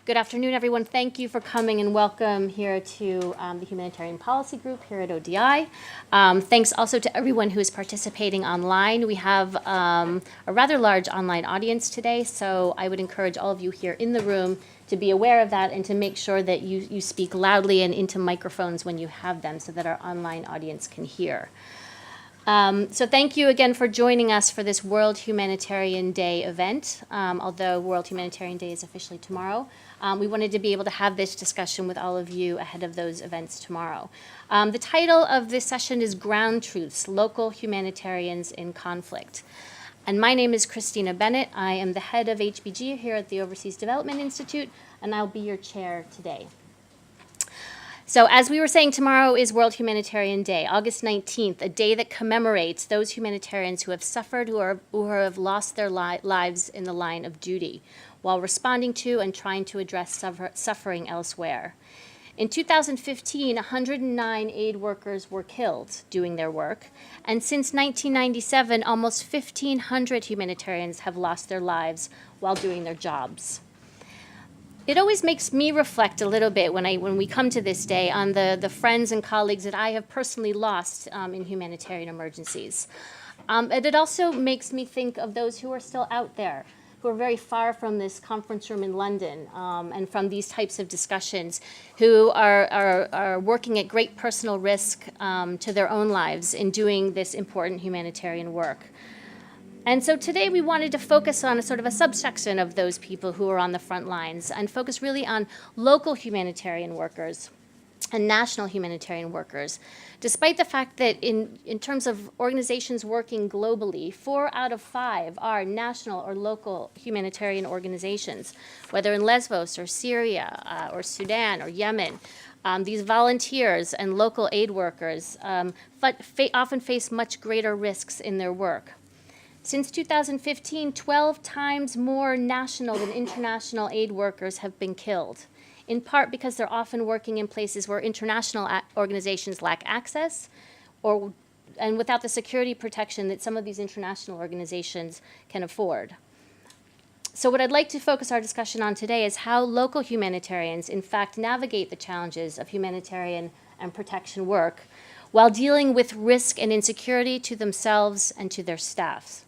Good afternoon, everyone. Thank you for coming and welcome here to the Humanitarian Policy Group here at ODI. Thanks also to everyone who is participating online. We have a rather large online audience today, so I would encourage all of you here in the room to be aware of that and to make sure that you speak loudly and into microphones when you have them so that our online audience can hear. So thank you again for joining us for this World Humanitarian Day event. Although World Humanitarian Day is officially tomorrow, we wanted to be able to have this discussion with all of you ahead of those events tomorrow. The title of this session is Ground Truths, Local Humanitarians in Conflict. And my name is Christina Bennett. I am the head of HBG here at the Overseas Development Institute, and I'll be your chair today. So as we were saying, tomorrow is World Humanitarian Day, August 19th, a day that commemorates those humanitarians who have suffered, who have lost their lives in the line of duty, while responding to and trying to address suffering elsewhere. In 2015, 109 aid workers were killed doing their work, and since 1997, almost 1,500 humanitarians have lost their lives while doing their jobs. It always makes me reflect a little bit when we come to this day on the friends and colleagues that I have personally lost in humanitarian emergencies. And it also makes me think of those who are still out there, who are very far from this conference room in London and from these types of discussions, who are working at great personal risk to their own lives in doing this important humanitarian work. And so today we wanted to focus on a sort of a subsection of those people who are on the front lines and focus really on local humanitarian workers and national humanitarian workers. Despite the fact that in terms of organizations working globally, 4 out of 5 are national or local humanitarian organizations, whether in Lesbos or Syria or Sudan or Yemen. These volunteers and local aid workers often face much greater risks in their work. Since 2015, 12 times more national than international aid workers have been killed, in part because they're often working in places where international organizations lack access and without the security protection that some of these international organizations can afford. So what I'd like to focus our discussion on today is how local humanitarians, in fact, navigate the challenges of humanitarian and protection work while dealing with risk and insecurity to themselves and to their staffs.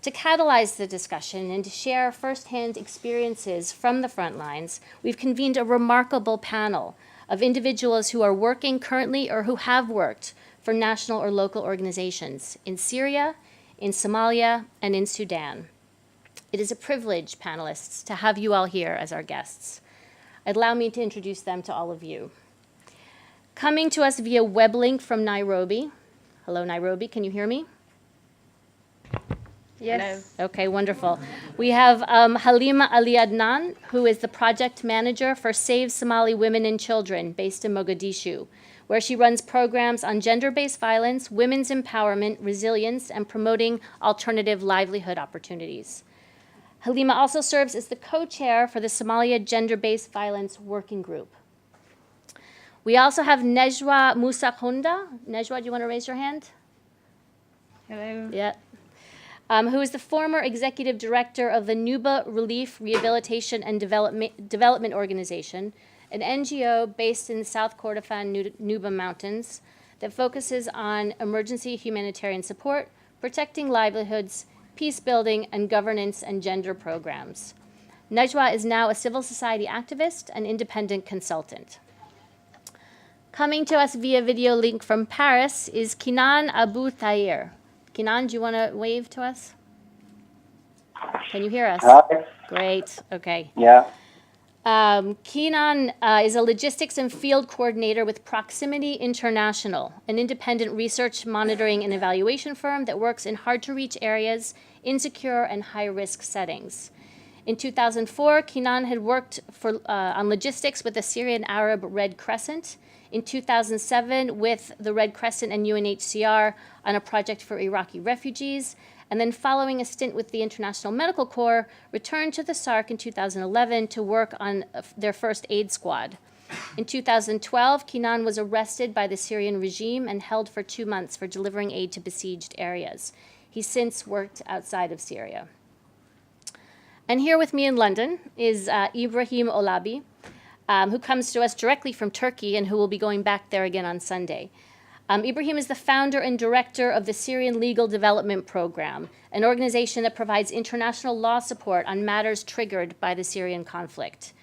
To catalyze the discussion and to share firsthand experiences from the front lines, we've convened a remarkable panel of individuals who are working currently or who have worked for national or local organizations in Syria, in Somalia, and in Sudan. It is a privilege, panelists, to have you all here as our guests. Allow me to introduce them to all of you. Coming to us via web link from Nairobi. Hello, Nairobi, can you hear me? Yes. Hello. Okay, wonderful. We have Halima Ali Adnan, who is the project manager for Save Somali Women and Children, based in Mogadishu, where she runs programs on gender-based violence, women's empowerment, resilience, and promoting alternative livelihood opportunities. Halima also serves as the co-chair for the Somalia Gender-Based Violence Working Group. We also have Nejwa Musa Honda. Nejwa, do you want to raise your hand? Hello. Yeah. Who is the former executive director of the Nubia Relief, Rehabilitation, and Development Organization, an NGO based in the South Kordofan Nubia Mountains that focuses on emergency humanitarian support, protecting livelihoods, peace building, and governance and gender programs. Nejwa is now a civil society activist and independent consultant. Coming to us via video link from Paris is Kinan Abu Tayer. Kinan, do you want to wave to us? Can you hear us? Hi. Great, okay. Yeah. Kinan is a logistics and field coordinator with Proximity International, an independent research, monitoring, and evaluation firm that works in hard-to-reach areas, insecure, and high-risk settings. In 2004, Kinan had worked on logistics with the Syrian Arab Red Crescent. In 2007, with the Red Crescent and UNHCR on a project for Iraqi refugees, and then following a stint with the International Medical Corps, returned to the SARC in 2011 to work on their first aid squad. In 2012, Kinan was arrested by the Syrian regime and held for 2 months for delivering aid to besieged areas. He's since worked outside of Syria. And here with me in London is Ibrahim Olabi, who comes to us directly from Turkey and who will be going back there again on Sunday. Ibrahim is the founder and director of the Syrian Legal Development Program, an organization that provides international law support on matters triggered by the Syrian conflict.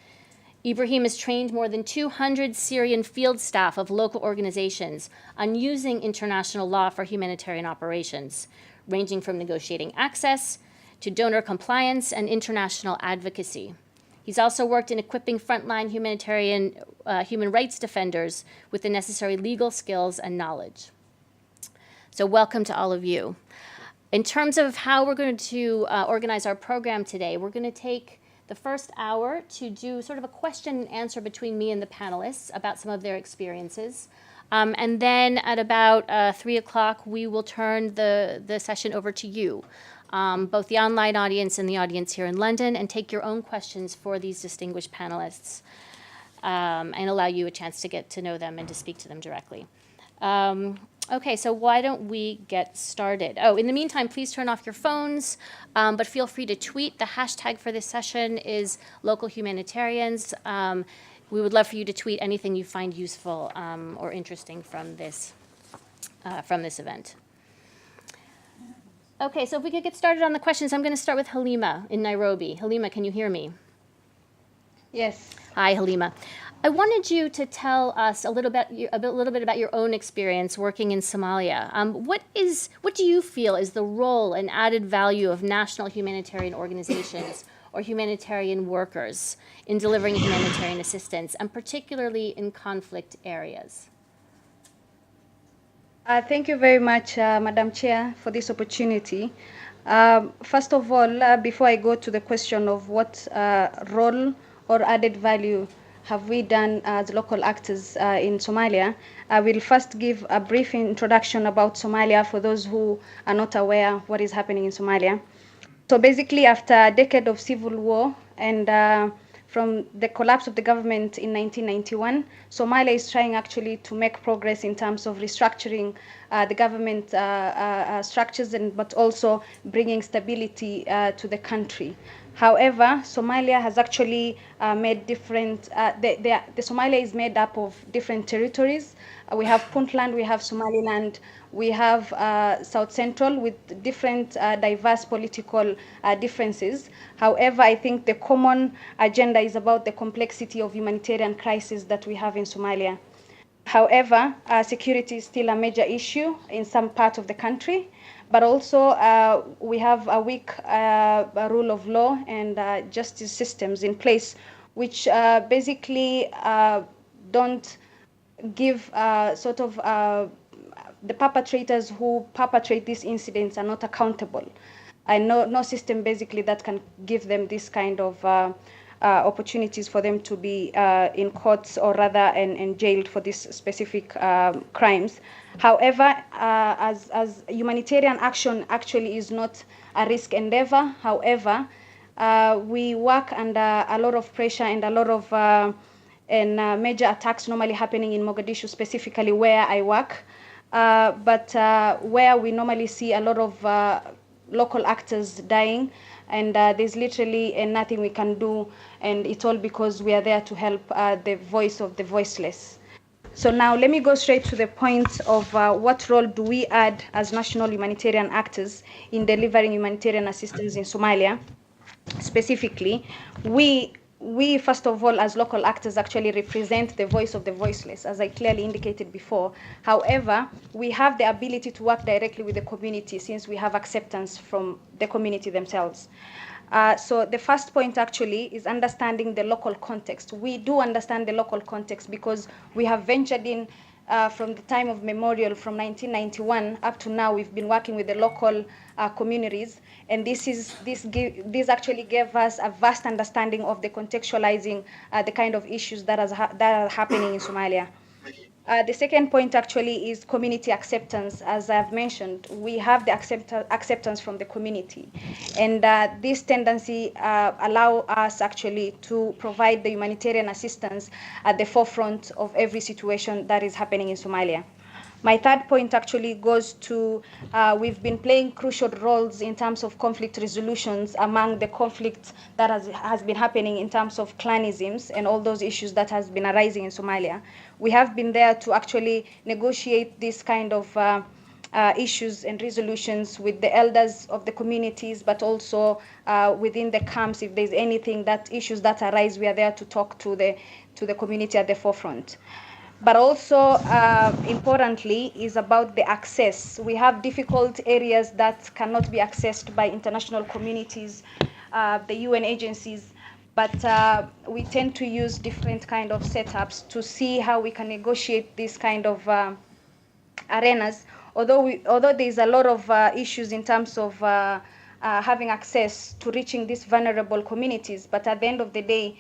Ibrahim has trained more than 200 Syrian field staff of local organizations on using international law for humanitarian operations, ranging from negotiating access to donor compliance and international advocacy. He's also worked in equipping frontline humanitarian human rights defenders with the necessary legal skills and knowledge. So welcome to all of you. In terms of how we're going to organize our program today, we're going to take the first hour to do sort of a question and answer between me and the panelists about some of their experiences. And then at about 3 o'clock, we will turn the session over to you, both the online audience and the audience here in London, and take your own questions for these distinguished panelists and allow you a chance to get to know them and to speak to them directly. Okay, so why don't we get started? Oh, in the meantime, please turn off your phones, but feel free to tweet. The hashtag for this session is Local Humanitarians. We would love for you to tweet anything you find useful or interesting from this event. Okay, so if we could get started on the questions, I'm going to start with Halima in Nairobi. Halima, can you hear me? Yes. Hi, Halima. I wanted you to tell us a little bit about your own experience working in Somalia. What do you feel is the role and added value of national humanitarian organizations or humanitarian workers in delivering humanitarian assistance, and particularly in conflict areas? Thank you very much, Madam Chair, for this opportunity. First of all, before I go to the question of what role or added value have we done as local actors in Somalia, I will first give a brief introduction about Somalia for those who are not aware what is happening in Somalia. So basically, after a decade of civil war and from the collapse of the government in 1991, Somalia is trying actually to make progress in terms of restructuring the government structures, but also bringing stability to the country. However, Somalia has actually made different, the Somalia is made up of different territories. We have Puntland, we have Somaliland, we have South Central with different diverse political differences. However, I think the common agenda is about the complexity of humanitarian crisis that we have in Somalia. However, security is still a major issue in some part of the country, but also we have a weak rule of law and justice systems in place, which basically don't give the perpetrators who perpetrate these incidents are not accountable. I know no system basically that can give them this kind of opportunities for them to be in courts or rather and jailed for these specific crimes. However, as humanitarian action actually is not a risk endeavor. However, we work under a lot of pressure and a lot of major attacks normally happening in Mogadishu, specifically where I work. But where we normally see a lot of local actors dying, and there's literally nothing we can do, and it's all because we are there to help the voice of the voiceless. So now let me go straight to the point of what role do we add as national humanitarian actors in delivering humanitarian assistance in Somalia. Specifically, we first of all, as local actors, actually represent the voice of the voiceless, as I clearly indicated before. However, we have the ability to work directly with the community since we have acceptance from the community themselves. So the first point actually is understanding the local context. We do understand the local context because we have ventured in from the time of memorial from 1991 up to now. We've been working with the local communities, and this actually gave us a vast understanding of the contextualizing the kind of issues that are happening in Somalia. The second point actually is community acceptance. As I've mentioned, we have the acceptance from the community, and this tendency allow us actually to provide the humanitarian assistance at the forefront of every situation that is happening in Somalia. My third point actually goes to we've been playing crucial roles in terms of conflict resolutions among the conflicts that has been happening in terms of clanisms and all those issues that has been arising in Somalia. We have been there to actually negotiate this kind of issues and resolutions with the elders of the communities, but also within the camps. If there's anything that issues that arise, we are there to talk to the community at the forefront. But also, importantly, is about the access. We have difficult areas that cannot be accessed by international communities, the UN agencies, but we tend to use different kind of setups to see how we can negotiate this kind of arenas. Although there's a lot of issues in terms of having access to reaching these vulnerable communities, but at the end of the day,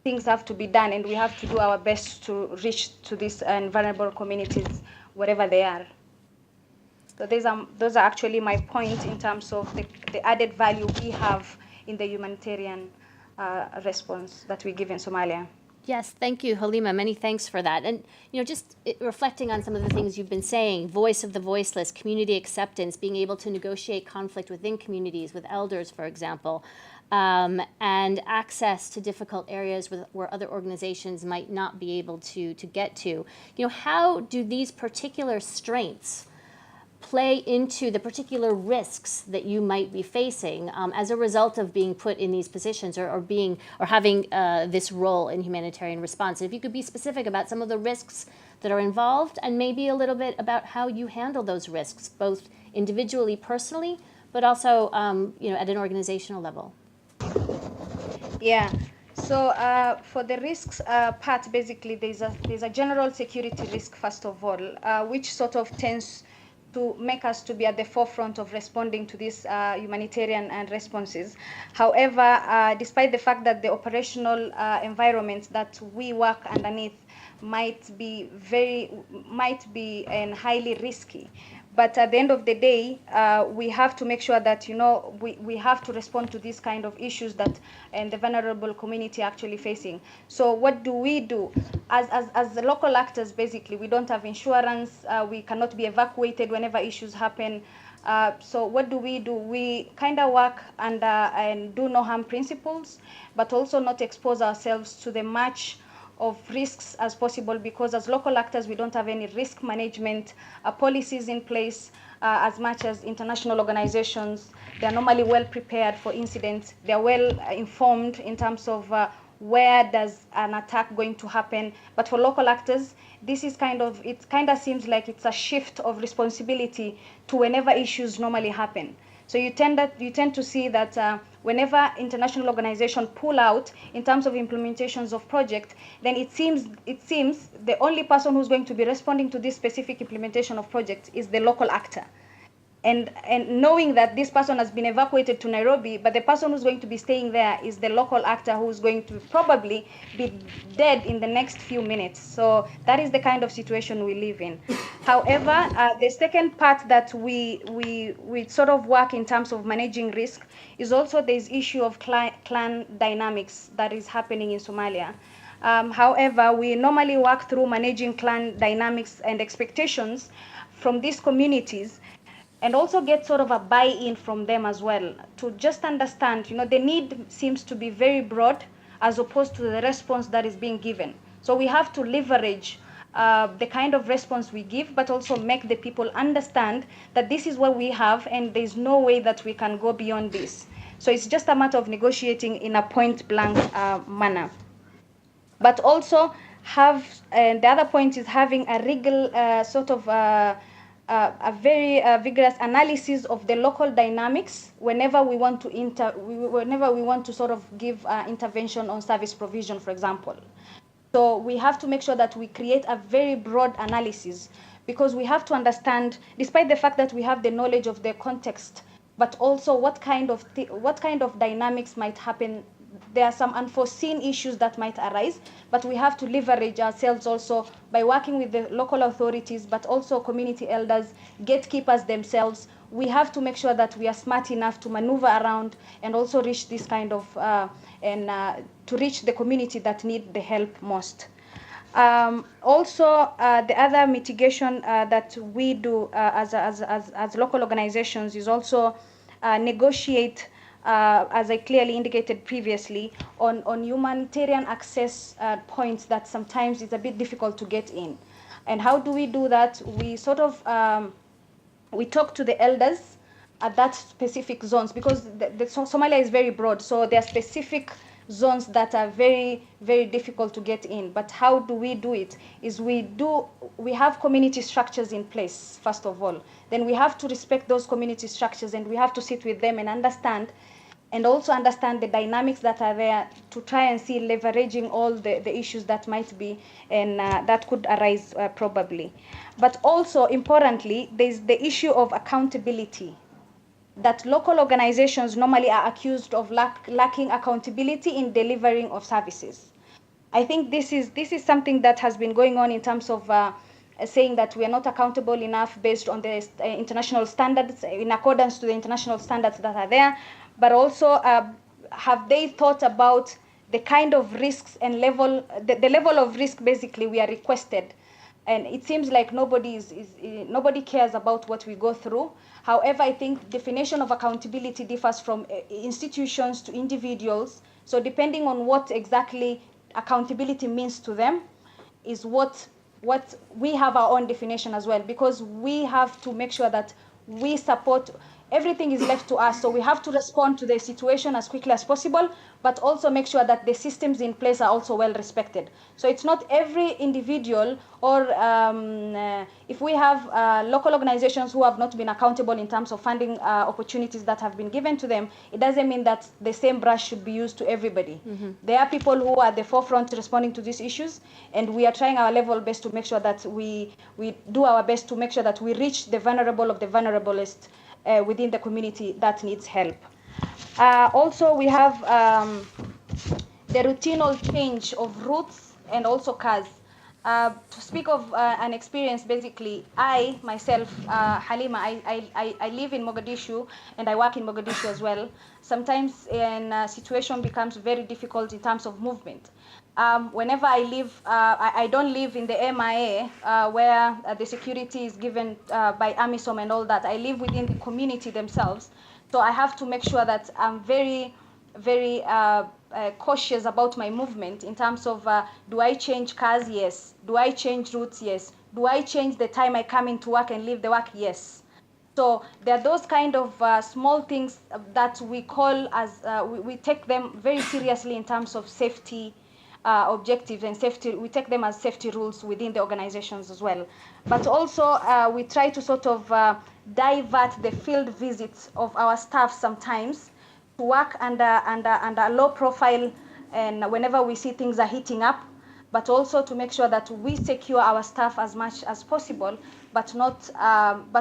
things have to be done, and we have to do our best to reach to these vulnerable communities, wherever they are. So those are actually my points in terms of the added value we have in the humanitarian response that we give in Somalia. Yes, thank you, Halima. Many thanks for that. And, just reflecting on some of the things you've been saying, voice of the voiceless, community acceptance, being able to negotiate conflict within communities, with elders, for example, and access to difficult areas where other organizations might not be able to get to. How do these particular strengths play into the particular risks that you might be facing as a result of being put in these positions or having this role in humanitarian response? And if you could be specific about some of the risks that are involved, and maybe a little bit about how you handle those risks, both individually, personally, but also at an organizational level. Yeah. So for the risks part, basically, there's a general security risk, first of all, which sort of tends to make us to be at the forefront of responding to these humanitarian responses. However, despite the fact that the operational environments that we work underneath might be highly risky, but at the end of the day, we have to make sure that we have to respond to these kind of issues that and the vulnerable community actually facing. So what do we do as the local actors? Basically, we don't have insurance. We cannot be evacuated whenever issues happen. So what do? We kind of work under and do no harm principles, but also not expose ourselves to the much of risks as possible, because as local actors, we don't have any risk management policies in place. As much as international organizations, they're normally well prepared for incidents. They're well informed in terms of where does an attack going to happen. But for local actors, this is it kind of seems like it's a shift of responsibility to whenever issues normally happen. So you tend to see that whenever international organizations pull out in terms of implementations of project, then it seems the only person who's going to be responding to this specific implementation of project is the local actor. And knowing that this person has been evacuated to Nairobi, but the person who's going to be staying there is the local actor who's going to probably be dead in the next few minutes. So that is the kind of situation we live in. However, the second part that we sort of work in terms of managing risk is also this issue of clan dynamics that is happening in Somalia. However, we normally work through managing clan dynamics and expectations from these communities, and also get sort of a buy-in from them as well, to just understand, the need seems to be very broad as opposed to the response that is being given. So we have to leverage the kind of response we give, but also make the people understand that this is what we have and there's no way that we can go beyond this. So it's just a matter of negotiating in a point-blank manner. But also the other point is having a regal sort of a very vigorous analysis of the local dynamics whenever we want to sort of give intervention on service provision, for example. So we have to make sure that we create a very broad analysis, because we have to understand, despite the fact that we have the knowledge of the context, but also what kind of dynamics might happen. There are some unforeseen issues that might arise, but we have to leverage ourselves also by working with the local authorities, but also community elders, gatekeepers themselves. We have to make sure that we are smart enough to maneuver around and also reach this kind of, to reach the community that need the help most. Also, the other mitigation that we do as local organizations is also negotiate, as I clearly indicated previously, on humanitarian access points that sometimes is a bit difficult to get in. And how do we do that? We sort of we talk to the elders at that specific zones, because Somalia is very broad, so there are specific zones that are very, very difficult to get in. But how do we do it? Is we have community structures in place, first of all. Then we have to respect those community structures, and we have to sit with them and also understand the dynamics that are there, to try and see leveraging all the issues that might be and that could arise probably. But also, importantly, there's the issue of accountability, that local organizations normally are accused of lacking accountability in delivering of services. I think this is something that has been going on in terms of saying that we are not accountable enough based on the international standards, in accordance to the international standards that are there, but also have they thought about the kind of risks and the level of risk basically we are requested. And it seems like nobody cares about what we go through. However, I think definition of accountability differs from institutions to individuals. So depending on what exactly accountability means to them is what we have our own definition as well, because we have to make sure that we support. Everything is left to us, so we have to respond to the situation as quickly as possible, but also make sure that the systems in place are also well respected. So it's not every individual, or if we have local organizations who have not been accountable in terms of funding opportunities that have been given to them, it doesn't mean that the same brush should be used to everybody. Mm-hmm. There are people who are at the forefront responding to these issues, and we are trying our level best to make sure that we do our best to make sure that we reach the vulnerable of the vulnerablest within the community that needs help. Also, we have the routinal change of routes and also cars. To speak of an experience, basically, I myself, Halima, I live in Mogadishu and I work in Mogadishu as well. Sometimes a situation becomes very difficult in terms of movement. Whenever I live, I don't live in the MIA where the security is given by AMISOM and all that. I live within the community themselves. So I have to make sure that I'm very, very cautious about my movement in terms of do I change cars? Yes. Do I change routes? Yes. Do I change the time I come into work and leave the work? Yes. So there are those kind of small things that we call as, we take them very seriously in terms of safety objectives and safety. We take them as safety rules within the organizations as well. But also we try to sort of divert the field visits of our staff sometimes to work under low profile, and whenever we see things are heating up, but also to make sure that we secure our staff as much as possible, but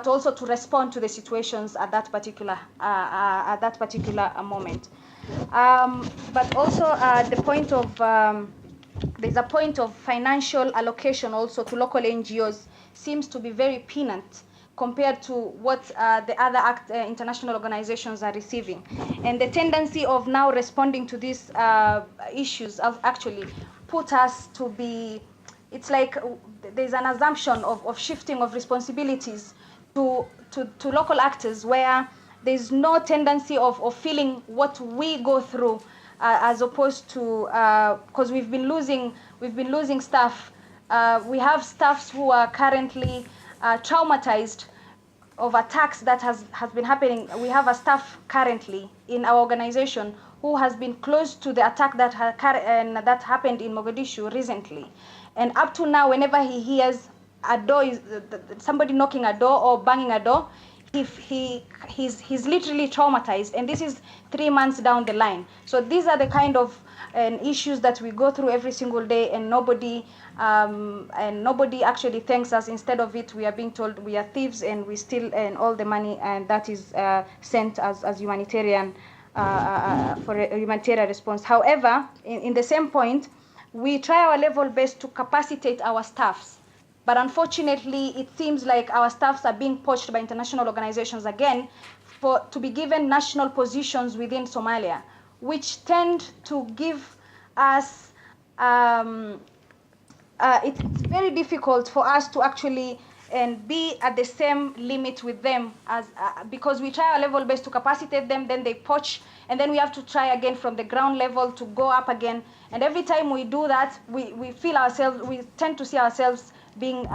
also to respond to the situations at that particular moment. But also the point of there's a point of financial allocation also to local NGOs seems to be very peanut compared to what the other international organizations are receiving. And the tendency of now responding to these issues have actually put us to be, it's like there's an assumption of shifting of responsibilities to local actors, where there's no tendency of feeling what we go through, as opposed to, because we've been losing staff. We have staffs who are currently traumatized of attacks that has been happening. We have a staff currently in our organization who has been close to the attack that happened in Mogadishu recently. And up to now, whenever he hears a door, somebody knocking a door or banging a door, he's literally traumatized, and this is 3 months down the line. So these are the kind of issues that we go through every single day, and nobody actually thanks us. Instead of it, we are being told we are thieves and we steal and all the money, and that is sent as humanitarian for a humanitarian response. However, in the same point, we try our level best to capacitate our staffs. But unfortunately, it seems like our staffs are being poached by international organizations again to be given national positions within Somalia, which tend to give us it's very difficult for us to actually and be at the same limit with them as because we try our level best to capacitate them, then they poach, and then we have to try again from the ground level to go up again. And every time we do that, we feel ourselves, we tend to see ourselves being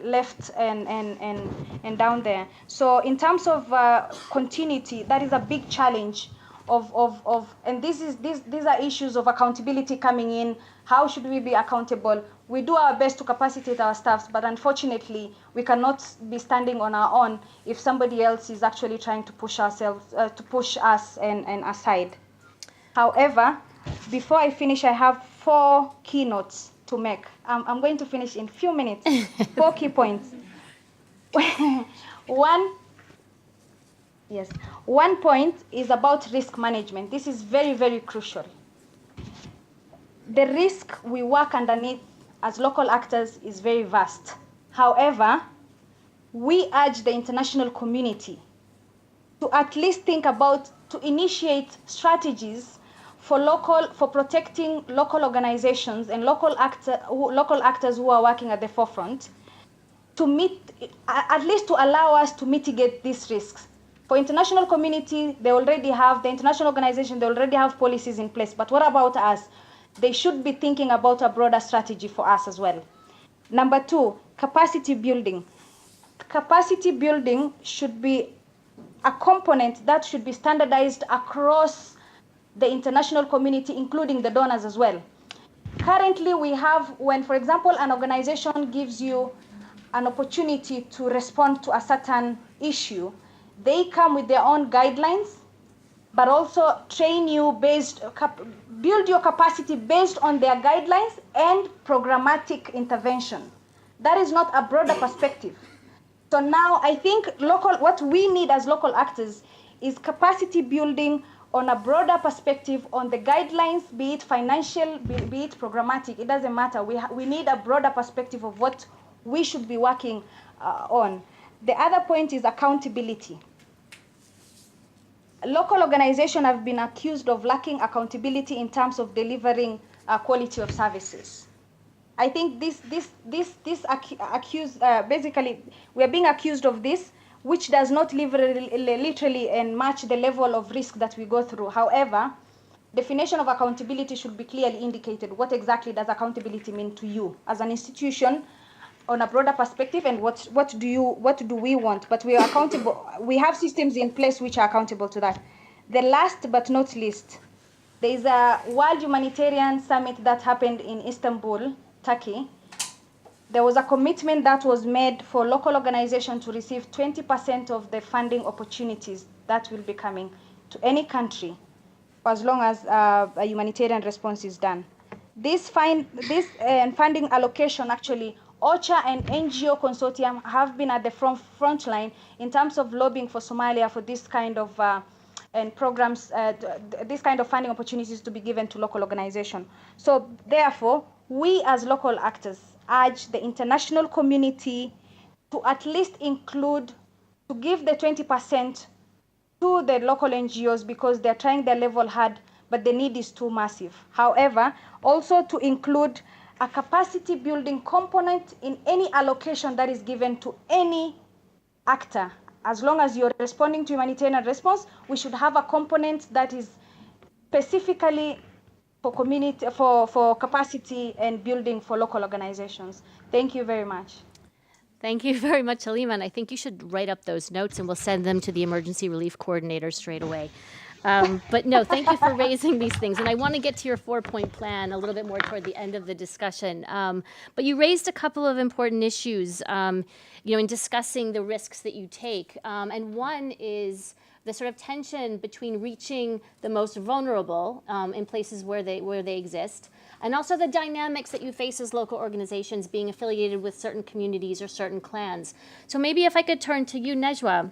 left and down there. So in terms of continuity, that is a big challenge and these are issues of accountability coming in. How should we be accountable? We do our best to capacitate our staffs, but unfortunately, we cannot be standing on our own if somebody else is actually trying to push us and aside. However, before I finish, I have 4 keynotes to make. I'm going to finish in a few minutes. 4 key points. One point is about risk management. This is very, very crucial. The risk we work underneath as local actors is very vast. However, we urge the international community to at least think about, to initiate strategies for protecting local organizations and local actors who are working at the forefront, to at least to allow us to mitigate these risks. For international community, the international organization, they already have policies in place. But what about us? They should be thinking about a broader strategy for us as well. Number 2, capacity building. Capacity building should be a component that should be standardized across the international community, including the donors as well. Currently, we have, when, for example, an organization gives you an opportunity to respond to a certain issue, they come with their own guidelines, but also train you build your capacity based on their guidelines and programmatic intervention. That is not a broader perspective. So now I think what we need as local actors is capacity building on a broader perspective on the guidelines, be it financial, be it programmatic, it doesn't matter. We need a broader perspective of what we should be working on. The other point is accountability. Local organizations have been accused of lacking accountability in terms of delivering quality of services. I think basically we are being accused of this, which does not literally and match the level of risk that we go through. However, definition of accountability should be clearly indicated. What exactly does accountability mean to you as an institution on a broader perspective, and what do we want? But we are accountable. We have systems in place which are accountable to that. The last but not least, there is a World Humanitarian Summit that happened in Istanbul, Turkey. There was a commitment that was made for local organizations to receive 20% of the funding opportunities that will be coming to any country as long as a humanitarian response is done. This funding allocation, actually, OCHA and NGO consortium have been at the front line in terms of lobbying for Somalia for this kind of and programs, this kind of funding opportunities to be given to local organizations. So therefore, we as local actors urge the international community to at least to give the 20% to the local NGOs because they're trying their level hard, but the need is too massive. However, also to include a capacity building component in any allocation that is given to any actor. As long as you're responding to humanitarian response, we should have a component that is specifically for community, for capacity and building for local organizations. Thank you very much. Thank you very much, Halima. And I think you should write up those notes and we'll send them to the emergency relief coordinator straight away. But no, thank you for raising these things. And I want to get to your 4-point plan a little bit more toward the end of the discussion. But you raised a couple of important issues, in discussing the risks that you take. And one is the sort of tension between reaching the most vulnerable in places where they exist, and also the dynamics that you face as local organizations being affiliated with certain communities or certain clans. So maybe if I could turn to you, Nejwa,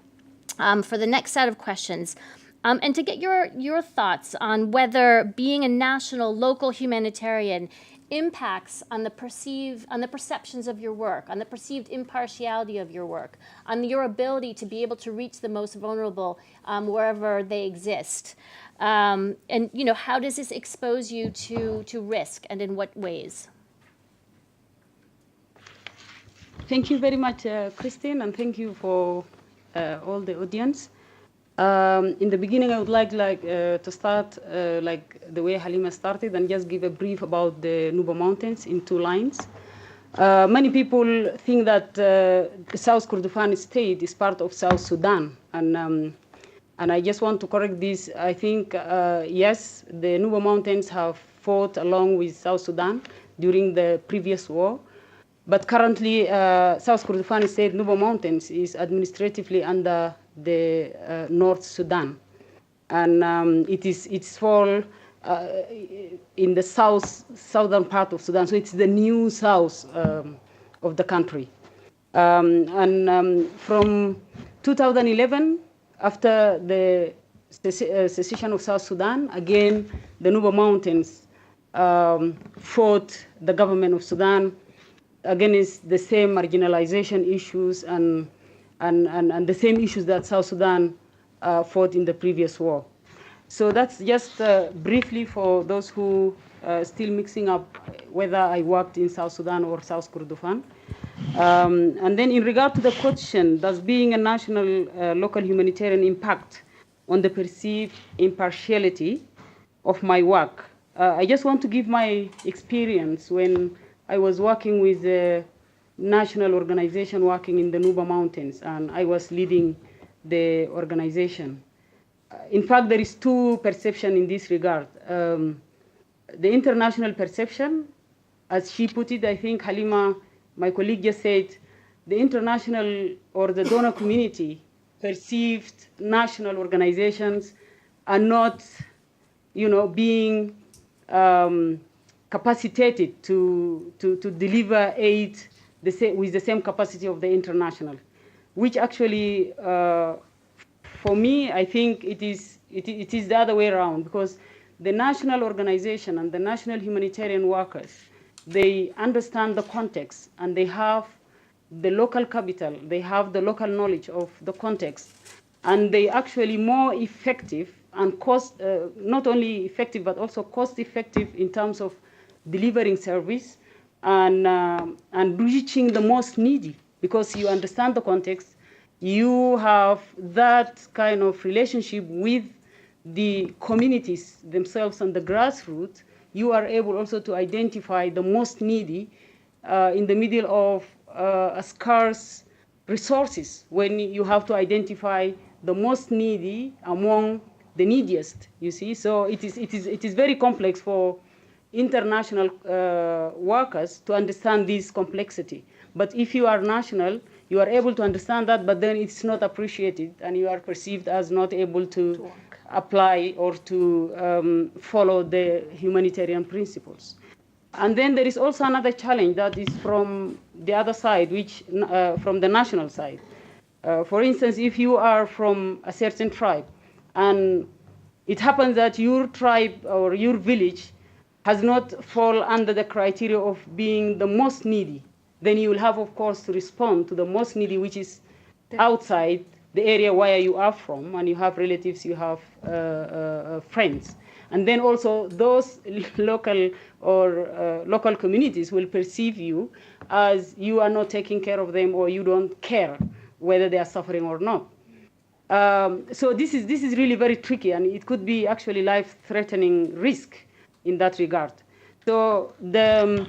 for the next set of questions. And to get your thoughts on whether being a national, local humanitarian impacts on the perceptions of your work, on the perceived impartiality of your work, on your ability to be able to reach the most vulnerable wherever they exist. And how does this expose you to risk, and in what ways? Thank you very much, Christine, and thank you for all the audience. In the beginning, I would like to start like the way Halima started and just give a brief about the Nubia Mountains in 2 lines. Many people think that the South Kordofan state is part of South Sudan, and I just want to correct this. I think, yes, the Nubia Mountains have fought along with South Sudan during the previous war. But currently, South Kordofan State, Nubia Mountains, is administratively under the North Sudan. And it's fall in the southern part of Sudan. So it's the new south of the country. From 2011, after the secession of South Sudan, again, the Nubia Mountains fought the government of Sudan against the same marginalization issues and the same issues that South Sudan fought in the previous war. So that's just briefly for those who still mixing up whether I worked in South Sudan or South Kordofan. And then in regard to the question, does being a national local humanitarian impact on the perceived impartiality of my work? I just want to give my experience when I was working with a national organization working in the Nubia Mountains, and I was leading the organization. In fact, there is 2 perceptions in this regard. The international perception, as she put it, I think Halima, my colleague, just said, the international or the donor community perceived national organizations are not, being capacitated to deliver aid with the same capacity of the international, which actually, for me, I think it is the other way around, because the national organization and the national humanitarian workers, they understand the context and they have the local capital, they have the local knowledge of the context, and they actually more effective and not only effective but also cost effective in terms of delivering service and reaching the most needy, because you understand the context, you have that kind of relationship with the communities themselves and the grassroots. You are able also to identify the most needy in the middle of scarce resources, when you have to identify the most needy among the neediest, you see. So it is very complex for international workers to understand this complexity. But if you are national, you are able to understand that, but then it's not appreciated, and you are perceived as not able to apply or to follow the humanitarian principles. And then there is also another challenge that is from the other side, which from the national side. For instance, if you are from a certain tribe, and it happens that your tribe or your village has not fall under the criteria of being the most needy, then you will have, of course, to respond to the most needy, which is outside the area where you are from, and you have relatives, you have friends. And then also those local or local communities will perceive you as you are not taking care of them, or you don't care whether they are suffering or not. So this is really very tricky, and it could be actually life-threatening risk in that regard. So the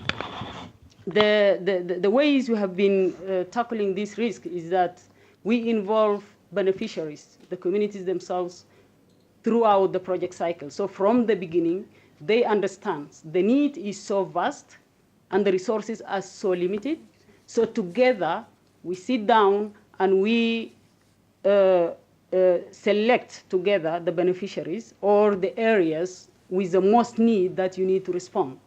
ways we have been tackling this risk is that we involve beneficiaries, the communities themselves, throughout the project cycle. So from the beginning, they understand the need is so vast and the resources are so limited. So together, we sit down and we select together the beneficiaries or the areas with the most need that you need to respond.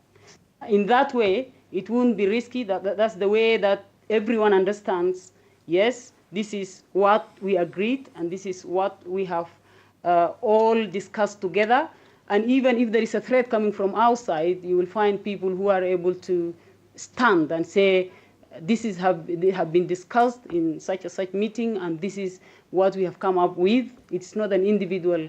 In that way, it wouldn't be risky. That's the way that everyone understands, yes, this is what we agreed, and this is what we have all discussed together. And even if there is a threat coming from outside, you will find people who are able to stand and say, they have been discussed in such a such meeting, and this is what we have come up with. It's not an individual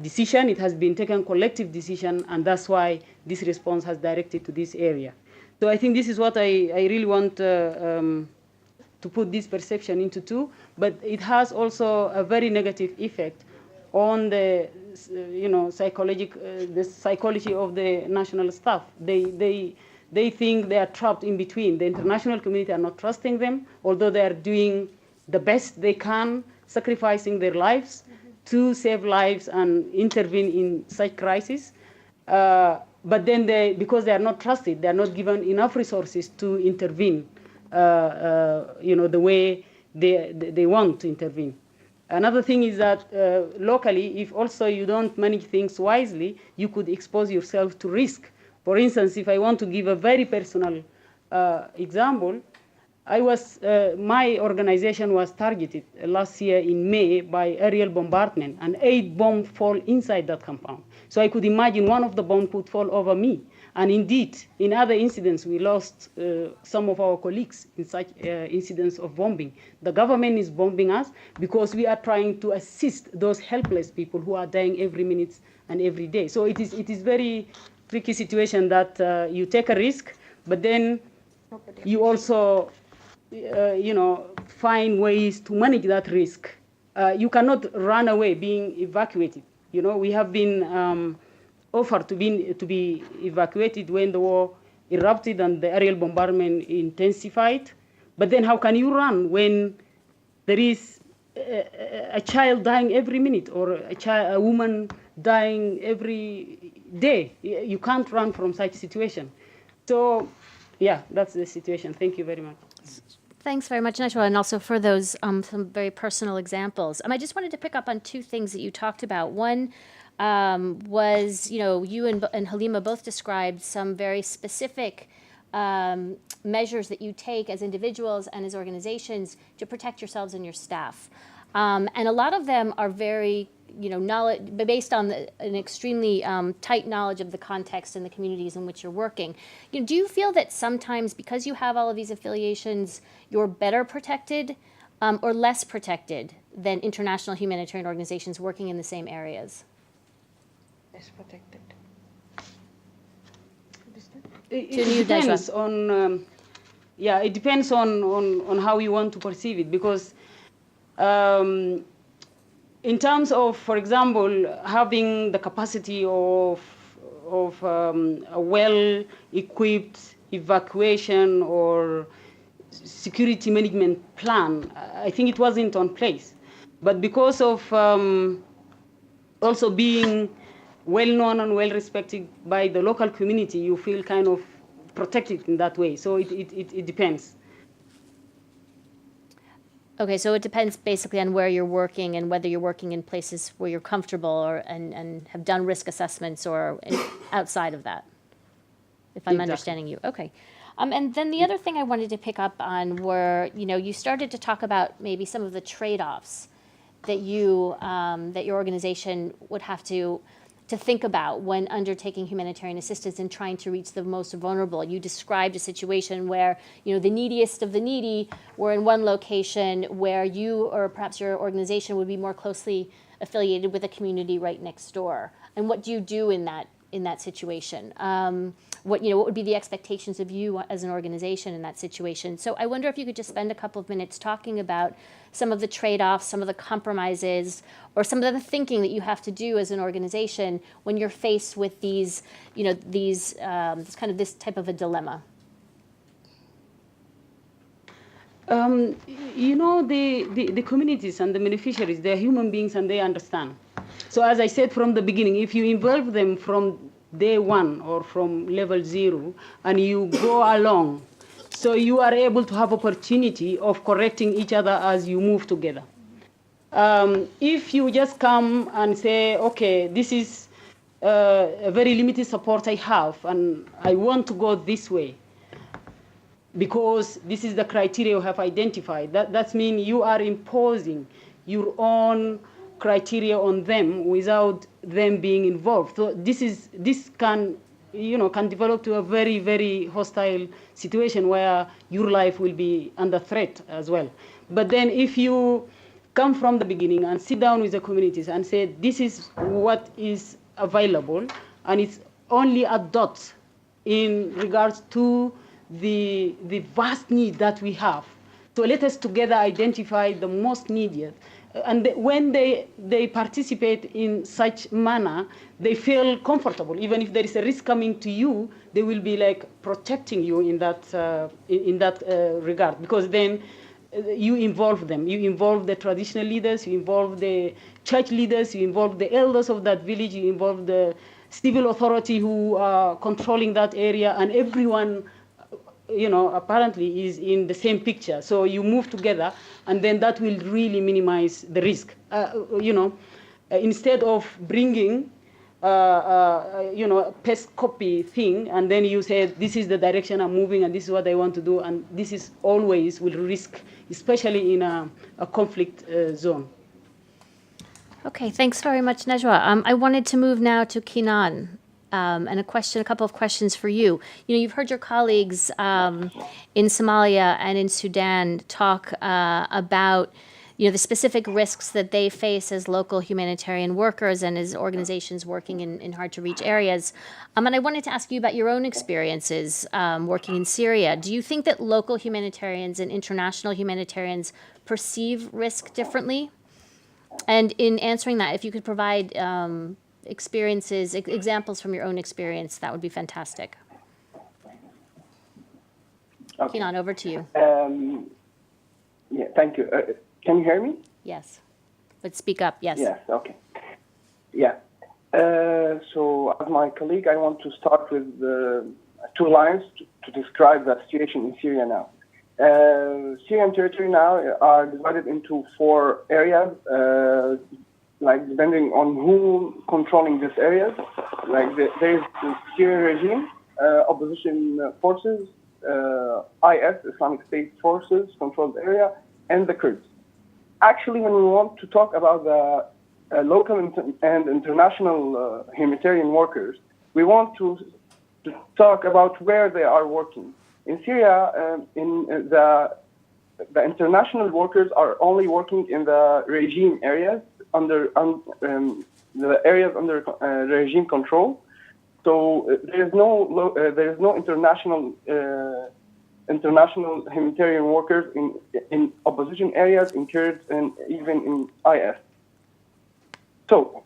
decision. It has been taken collective decision, and that's why this response has directed to this area. So I think this is what I really want to put this perception into two, but it has also a very negative effect on the the psychology of the national staff. They think they are trapped in between. The international community are not trusting them, although they are doing the best they can, sacrificing their lives to save lives and intervene in such crises. But then because they are not trusted, they are not given enough resources to intervene, the way they want to intervene. Another thing is that locally, if also you don't manage things wisely, you could expose yourself to risk. For instance, if I want to give a very personal example, my organization was targeted last year in May by aerial bombardment, and 8 bombs fall inside that compound. So I could imagine one of the bombs could fall over me. And indeed, in other incidents, we lost some of our colleagues in such incidents of bombing. The government is bombing us because we are trying to assist those helpless people who are dying every minute and every day. So it is very tricky situation that you take a risk, but then you also find ways to manage that risk. You cannot run away being evacuated. We have been offered to be evacuated when the war erupted and the aerial bombardment intensified. But then how can you run when there is a child dying every minute, or a woman dying every day? You can't run from such situation. So, yeah, that's the situation. Thank you very much. Thanks very much, Najwa, and also for those some very personal examples. I just wanted to pick up on two things that you talked about. One was, you and Halima both described some very specific measures that you take as individuals and as organizations to protect yourselves and your staff. And a lot of them are very, based on an extremely tight knowledge of the context and the communities in which you're working. Do you feel that sometimes, because you have all of these affiliations, you're better protected or less protected than international humanitarian organizations working in the same areas? Less protected. It depends on, it depends on how you want to perceive it, because in terms of, for example, having the capacity of a well-equipped evacuation or security management plan, I think it wasn't on place. But because of also being well-known and well-respected by the local community, you feel kind of protected in that way. So it depends. Okay, so it depends basically on where you're working and whether you're working in places where you're comfortable and have done risk assessments or outside of that, if I'm understanding you. Okay. And then the other thing I wanted to pick up on were, you started to talk about maybe some of the trade-offs that that your organization would have to think about when undertaking humanitarian assistance and trying to reach the most vulnerable. You described a situation where, the neediest of the needy were in one location where you or perhaps your organization would be more closely affiliated with a community right next door. And what do you do in that situation? What would be the expectations of you as an organization in that situation? So I wonder if you could just spend a couple of minutes talking about some of the trade-offs, some of the compromises, or some of the thinking that you have to do as an organization when you're faced with this type of a dilemma. The communities and the beneficiaries, they're human beings and they understand. So as I said from the beginning, if you involve them from day one or from level 0 and you go along, so you are able to have opportunity of correcting each other as you move together. If you just come and say, okay, this is a very limited support I have and I want to go this way because this is the criteria you have identified, that means you are imposing your own criteria on them without them being involved. So this can develop to a very, very hostile situation where your life will be under threat as well. But then if you come from the beginning and sit down with the communities and say, this is what is available, and it's only a dot in regards to the vast need that we have. So let us together identify the most needed. And when they participate in such manner, they feel comfortable. Even if there is a risk coming to you, they will be like protecting you in that regard, because then you involve them. You involve the traditional leaders, you involve the church leaders, you involve the elders of that village, you involve the civil authority who are controlling that area, and everyone, apparently is in the same picture. So you move together, and then that will really minimize the risk. Instead of bringing, pest copy thing, and then you say, this is the direction I'm moving, and this is what I want to do, and this is always will risk, especially in a conflict zone. Okay, thanks very much, Najwa. I wanted to move now to Kinan. And a couple of questions for you. You've heard your colleagues in Somalia and in Sudan talk about, the specific risks that they face as local humanitarian workers and as organizations working in hard-to-reach areas. And I wanted to ask you about your own experiences working in Syria. Do you think that local humanitarians and international humanitarians perceive risk differently? And in answering that, if you could provide examples from your own experience, that would be fantastic. Okay. Kinan, over to you. Yeah, thank you. Can you hear me? Yes. But speak up, yes. Yes, okay. Yeah. So as my colleague, I want to start with 2 lines to describe the situation in Syria now. Syrian territory now are divided into 4 areas, depending on who controlling these areas. There is the Syrian regime, opposition forces, IS, Islamic State forces, controlled area, and the Kurds. Actually, when we want to talk about the local and international humanitarian workers, we want to talk about where they are working. In Syria, the international workers are only working in the regime areas, the areas under regime control. So there is no international humanitarian workers in opposition areas, in Kurds, and even in IS. So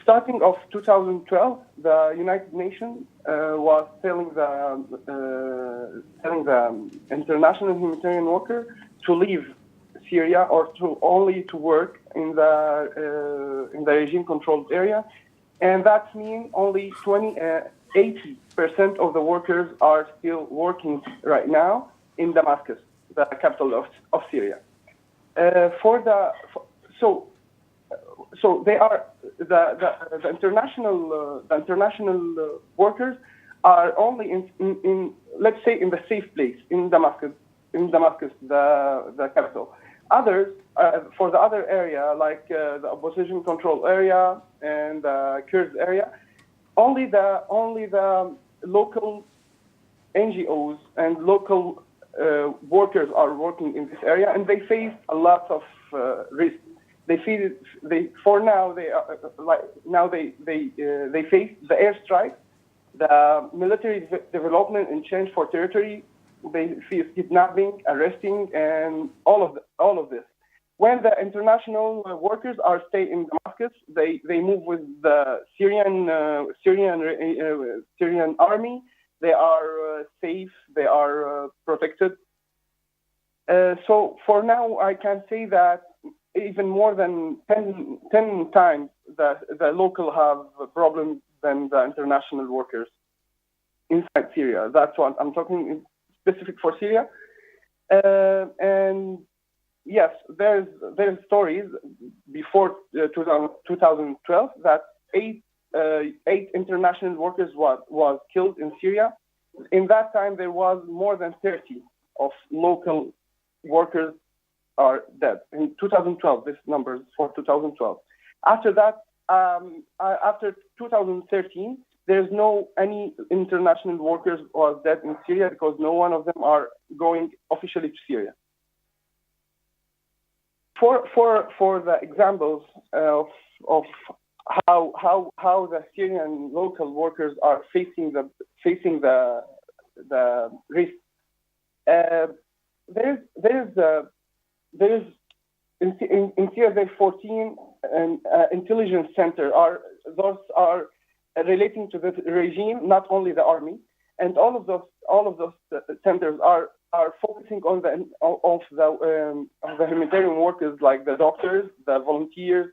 starting of 2012, the United Nations was telling the international humanitarian worker to leave Syria or to work in the regime-controlled area, and that means only 80% of the workers are still working right now in Damascus, the capital of Syria. So they are the international workers are only in let's say in the safe place in Damascus, the capital. Others, for the other area, like the opposition control area and the Kurds area, only the local NGOs and local workers are working in this area, and they face a lot of risk. They face the airstrike, the military development and change for territory. They face kidnapping, arresting, and all of this. When the international workers are stay in Damascus, they move with the Syrian army. They are safe. They are protected. So for now, I can say that even more than 10 times the local have problems than the international workers inside Syria. That's what I'm talking specific for Syria. And yes, there's stories before 2012 that eight international workers was killed in Syria. In that time, there was more than 30 of local workers are dead. In 2012, this number is for 2012. After that, after 2013, there's no any international workers was dead in Syria because no one of them are going officially to Syria. For the examples of how the Syrian local workers are facing the the risk. There's in Syria 14 an intelligence center. Those are relating to the regime, not only the army, and all of those centers are focusing on the humanitarian workers, like the doctors, the volunteers,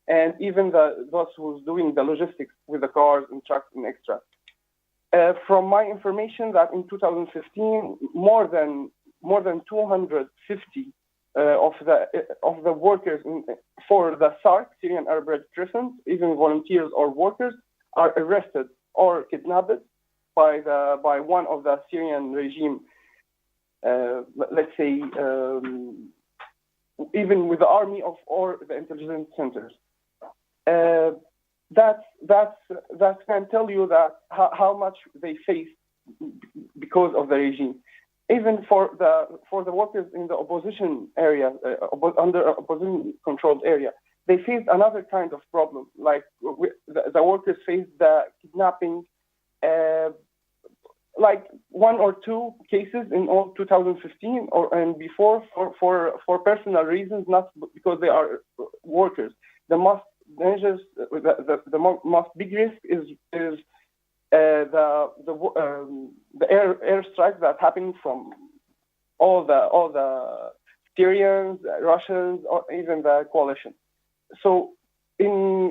and even those who's doing the logistics with the cars and trucks and extra. From my information, that in 2015, more than 250 of the workers for the SARC, Syrian Arab Red Crescent, even volunteers or workers, are arrested or kidnapped by one of the Syrian regime. Let's say even with the army or the intelligence centers. That can tell you that how much they face because of the regime. Even for the workers in the opposition area, under opposition controlled area, they face another kind of problem. Like the workers face the kidnapping, like one or two cases in all 2015 and before for personal reasons, not because they are workers. The most dangerous, the most big risk is the airstrikes that happen from all the Syrians, Russians, or even the coalition. So in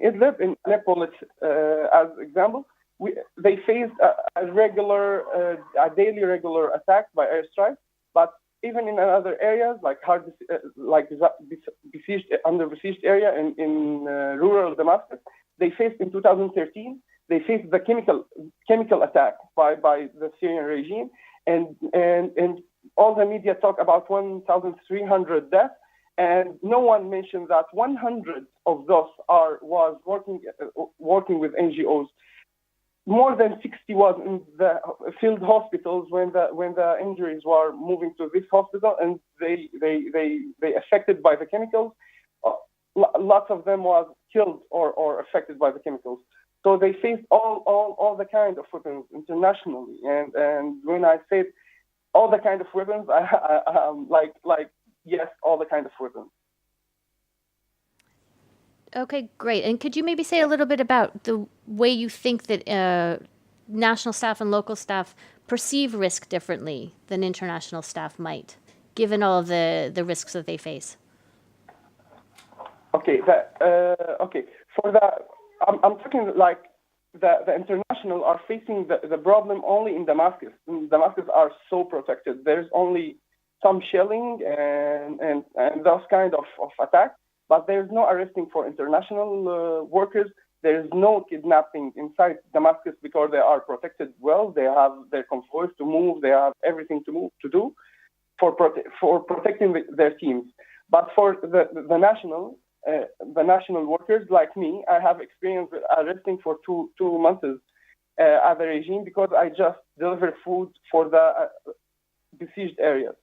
Idlib, in Aleppo, as example, they faced a daily regular attack by airstrikes, but even in other areas like besieged area in rural Damascus, they faced in 2013. They faced the chemical attack by the Syrian regime, and all the media talk about 1,300 deaths, and no one mentioned that 100 of those was working with NGOs. More than 60 was in the field hospitals when the injuries were moving to this hospital, and they affected by the chemicals. Lots of them was killed or affected by the chemicals. So they faced all the kind of weapons internationally, and when I said all the kind of weapons, like yes, all the kind of weapons. Okay, great. And could you maybe say a little bit about the way you think that national staff and local staff perceive risk differently than international staff might, given all of the risks that they face? Okay, for that, I'm talking like the international are facing the problem only in Damascus. Damascus are so protected. There's only some shelling and those kind of attacks, but there's no arresting for international workers. There's no kidnapping inside Damascus because they are protected well. They have their convoys to move. They have everything to do for protecting their teams. But for the national workers like me, I have experience with arresting for two months at the regime because I just deliver food for the besieged areas.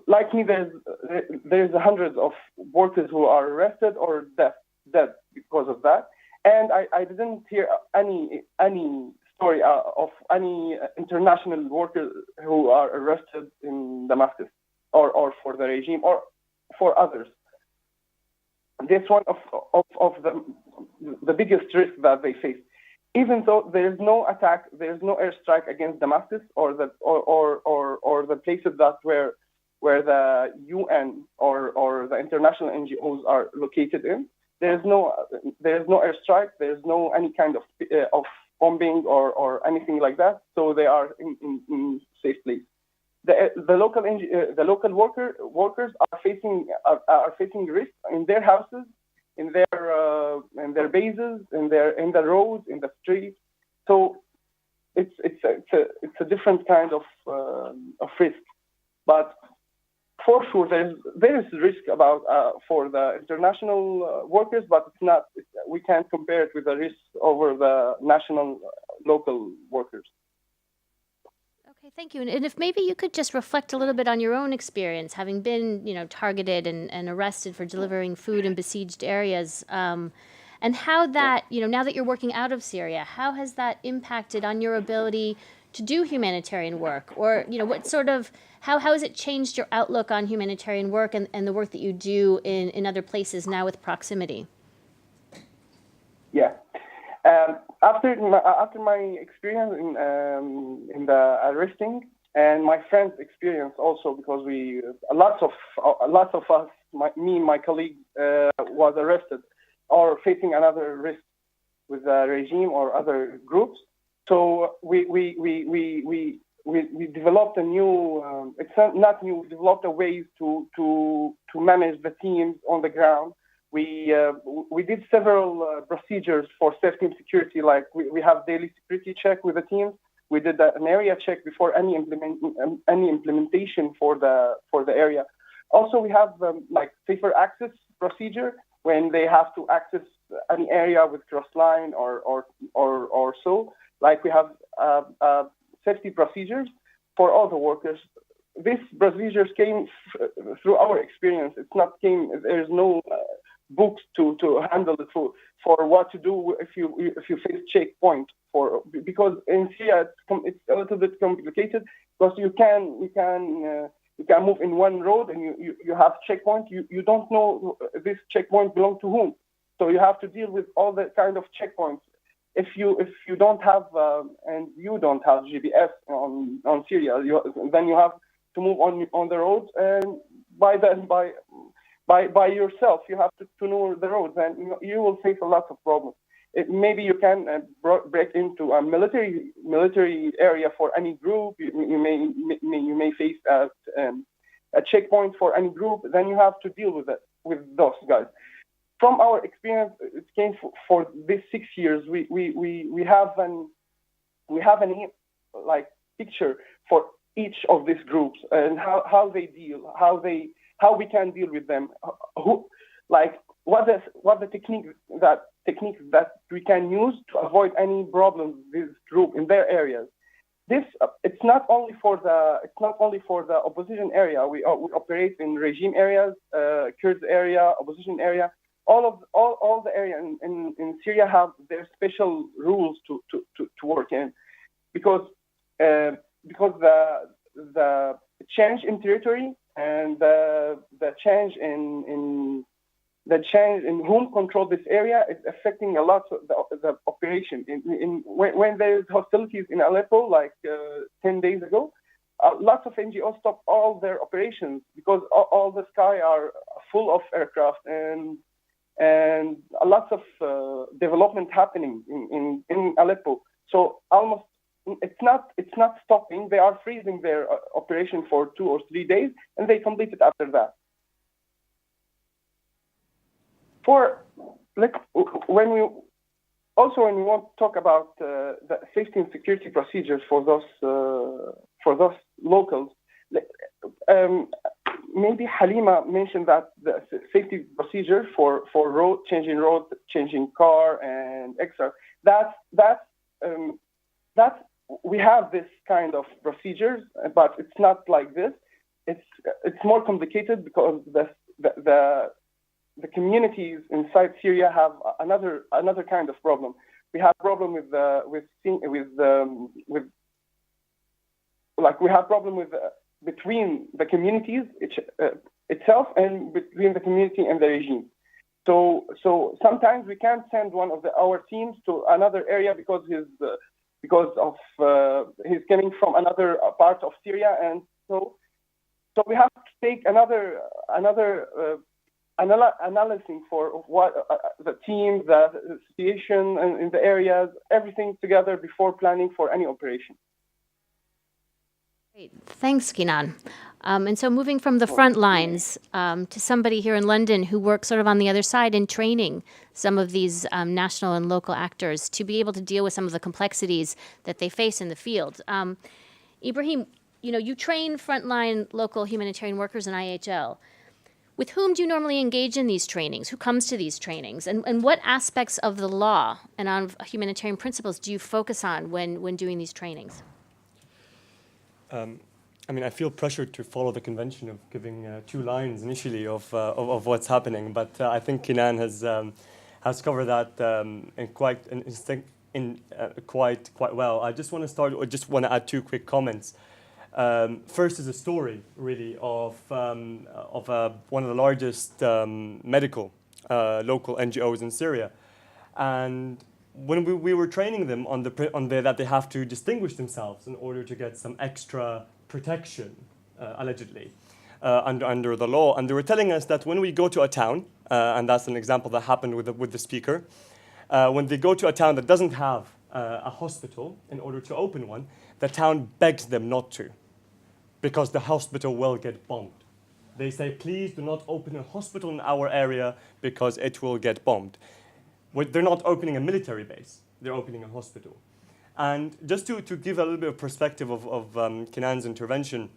Like me, there's hundreds of workers who are arrested or dead because of that, and I didn't hear any story of any international workers who are arrested in Damascus or for the regime or for others. This one of the biggest risk that they face. Even though there is no attack, there is no airstrike against Damascus or the places that where the UN or the international NGOs are located in. There's no airstrike. There's no any kind of bombing or anything like that. So they are in safe place. The local workers are facing risk in their houses, in their bases, in the roads, in the streets. So it's a different kind of risk, but for sure there is risk about for the international workers, but it's not. We can't compare it with the risk over the national local workers. Okay, thank you. And if maybe you could just reflect a little bit on your own experience, having been, targeted and arrested for delivering food in besieged areas, and how that, now that you're working out of Syria, how has that impacted on your ability to do humanitarian work? Or, what sort of, how has it changed your outlook on humanitarian work and the work that you do in other places now with proximity? Yeah. After my experience in the arresting and my friend's experience also, because lots of us, me and my colleague, was arrested or facing another risk with the regime or other groups. So we developed a new. It's not new. We developed a ways to manage the teams on the ground. We did several procedures for safety and security, like we have daily security check with the teams. We did an area check before any implementation for the area. Also, we have like safer access procedure when they have to access any area with cross line or so. Like we have safety procedures for all the workers. These procedures came through our experience. It's not came. There's no books to handle it for what to do if you face checkpoint because in Syria it's a little bit complicated because you can move in one road and you have checkpoint. You don't know this checkpoint belongs to whom, so you have to deal with all the kind of checkpoints. If you don't have and you don't have GPS on Syria, then you have to move on the road, and by yourself, you have to know the roads, and you will face a lot of problems. Maybe you can break into a military area for any group. You may face a checkpoint for any group. Then you have to deal with those guys. From our experience, it came for these 6 years. We have an like picture for each of these groups and how they deal, how we can deal with them, what the techniques that we can use to avoid any problems with this group in their areas. It's not only for the opposition area. We operate in regime areas, Kurds area, opposition area. All the area in Syria have their special rules to work in, because the change in territory and the change in whom control this area is affecting a lot of the operation. When there's hostilities in Aleppo, like 10 days ago, lots of NGOs stopped all their operations because all the sky are full of aircraft and a lot of development happening in Aleppo. So almost it's not stopping. They are freezing their operation for 2 or 3 days, and they complete it after that. When we want to talk about the safety and security procedures for those locals, maybe Halima mentioned that the safety procedure for road, changing car, and extra. That's we have this kind of procedures, but it's not like this. It's more complicated because the communities inside Syria have another kind of problem. We have problem between the communities itself and between the community and the regime. So sometimes we can't send one of our teams to another area because he's coming from another part of Syria, and so we have to take another analyzing for what the team, the situation in the areas, everything together before planning for any operation. Great. Thanks, Kinan. And so moving from the front lines to somebody here in London who works sort of on the other side in training some of these national and local actors to be able to deal with some of the complexities that they face in the field. Ibrahim, you train frontline local humanitarian workers in IHL. With whom do you normally engage in these trainings? Who comes to these trainings? And what aspects of the law and on humanitarian principles do you focus on when doing these trainings? I feel pressured to follow the convention of giving 2 lines initially of what's happening, but I think Kinan has covered that quite well. I just want to start, or just want to add two quick comments. First is a story, really, of one of the largest medical local NGOs in Syria, and when we were training them on that they have to distinguish themselves in order to get some extra protection, allegedly, under the law, and they were telling us that when we go to a town, and that's an example that happened with the speaker, when they go to a town that doesn't have a hospital, in order to open one, the town begs them not to, because the hospital will get bombed. They say, please do not open a hospital in our area because it will get bombed. They're not opening a military base, they're opening a hospital. And just to give a little bit of perspective of Kenan's intervention,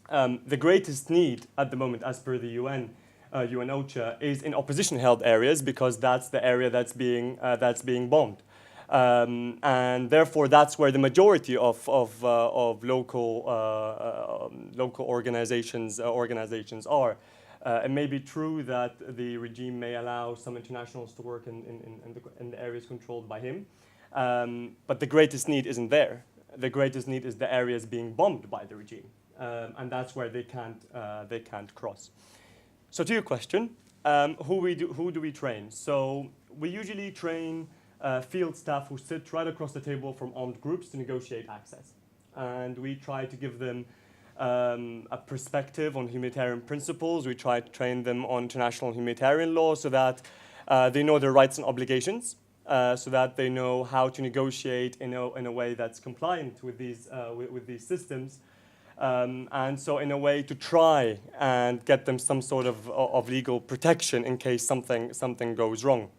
the greatest need at the moment, as per the UN OCHA, is in opposition-held areas, because that's the area that's being bombed. And therefore, that's where the majority of local organizations are. It may be true that the regime may allow some internationals to work in the areas controlled by him, but the greatest need isn't there. The greatest need is the areas being bombed by the regime, and that's where they can't cross. So to your question, who do we train? So we usually train field staff who sit right across the table from armed groups to negotiate access. And we try to give them a perspective on humanitarian principles. We try to train them on international humanitarian law so that they know their rights and obligations, so that they know how to negotiate in a way that's compliant with these systems. And so in a way to try and get them some sort of legal protection in case something goes wrong.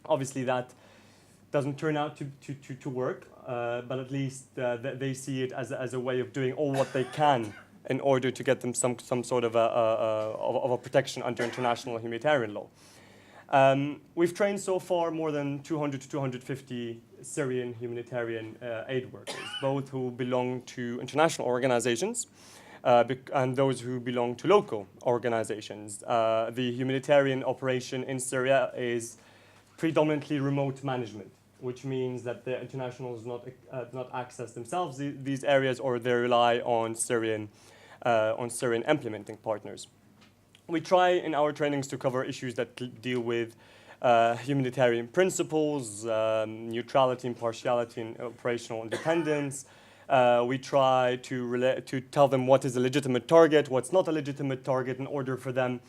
Obviously that doesn't turn out to work, but at least they see it as a way of doing all what they can in order to get them some sort of a protection under international humanitarian law. We've trained so far more than 200 to 250 Syrian humanitarian aid workers, both who belong to international organizations and those who belong to local organizations. The humanitarian operation in Syria is predominantly remote management, which means that the internationals not access themselves these areas, or they rely on Syrian implementing partners. We try in our trainings to cover issues that deal with humanitarian principles, neutrality, impartiality, and operational independence. We try to tell them what is a legitimate target, what's not a legitimate target, in order for them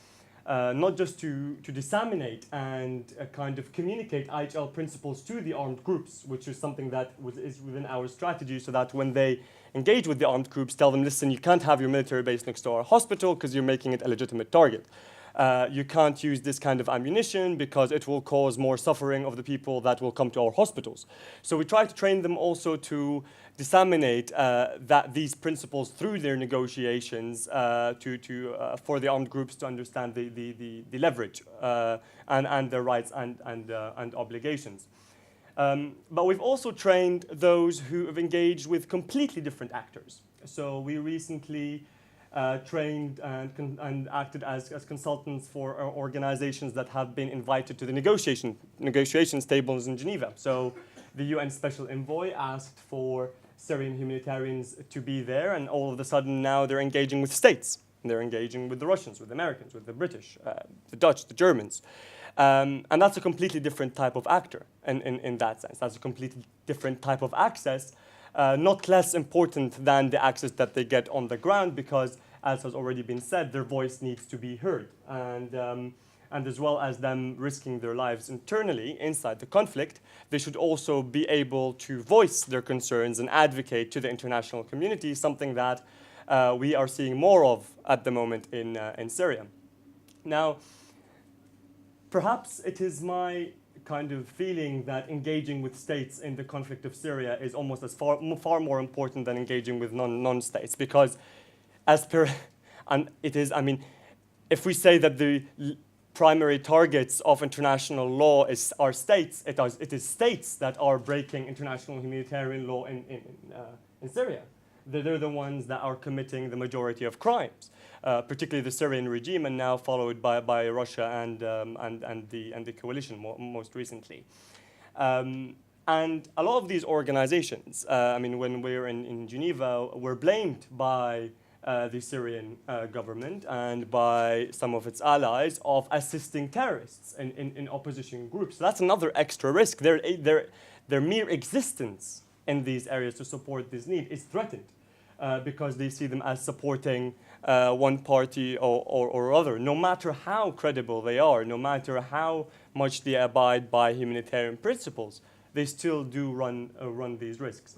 not just to disseminate and kind of communicate IHL principles to the armed groups, which is something that is within our strategy, so that when they engage with the armed groups, tell them, listen, you can't have your military base next to our hospital because you're making it a legitimate target. You can't use this kind of ammunition because it will cause more suffering of the people that will come to our hospitals. So we try to train them also to disseminate these principles through their negotiations for the armed groups to understand the leverage and their rights and obligations. But we've also trained those who have engaged with completely different actors. So we recently trained and acted as consultants for organizations that have been invited to the negotiations tables in Geneva. So the UN Special Envoy asked for Syrian humanitarians to be there, and all of a sudden now they're engaging with states. They're engaging with the Russians, with the Americans, with the British, the Dutch, the Germans. And that's a completely different type of actor in that sense. That's a completely different type of access, not less important than the access that they get on the ground, because, as has already been said, their voice needs to be heard. And as well as them risking their lives internally inside the conflict, they should also be able to voice their concerns and advocate to the international community, something that we are seeing more of at the moment in Syria. Now, perhaps it is my kind of feeling that engaging with states in the conflict of Syria is almost as far more important than engaging with non-states, because as per, and it is, I mean, if we say that the primary targets of international law are states, it is states that are breaking international humanitarian law in Syria. they're the ones that are committing the majority of crimes, particularly the Syrian regime, and now followed by Russia and the coalition most recently. And a lot of these organizations, I mean, when we were in Geneva, were blamed by the Syrian government and by some of its allies of assisting terrorists in opposition groups. So that's another extra risk. Their mere existence in these areas to support this need is threatened because they see them as supporting one party or other, no matter how credible they are, no matter how much they abide by humanitarian principles. They still do run these risks.